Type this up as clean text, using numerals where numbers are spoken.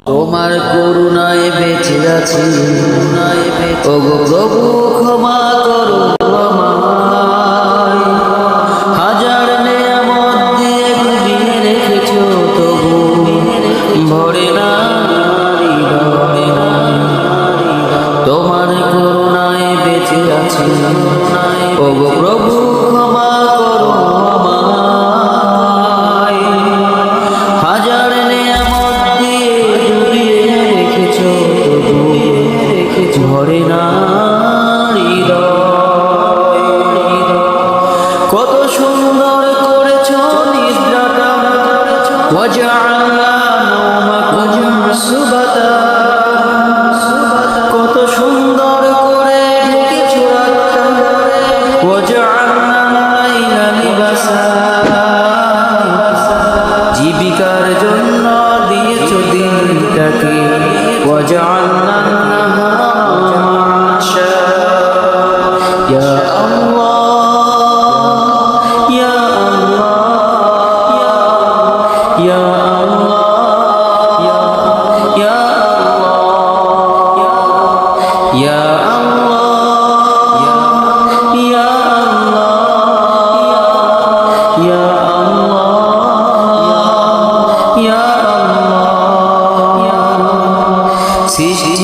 তোমার করুণায় বেঁচে আছি, ওগো প্রভু ক্ষমা করো আমায়। হাজার নেয়ামত দিয়ে ডুবিয়ে রেখেছো, তবু ভরে না হৃদয়। তোমার করুণায় বেঁচে আছি, ওগো প্রভু ক্ষমা করো আমায়। হাজার নেয়ামত দিয়ে ডুবিয়ে রেখেছো, তবু ভরে না হৃদয়। কত সুন্দর করেছো নিদ্রাটা, ওয়াজআলনা নাওমাকুম সুবাতা। কত সুন্দর করে ঢেকেছো রাতটা, ওয়াজআলনা লাইলা লিবাসা। জীবিকার জন্য দিয়েছো দিনটাকে, ওয়াজআলনা নাহারা মাআশা। ইয়া আল্লাহ, ইয়া আল্লাহ, ইয়া আল্লাহ, ইয়া আল্লাহ, ইয়া আল্লাহ, ইয়া আল্লাহ, ইয়া আল্লাহ, ইয়া আল্লাহ। সৃষ্টি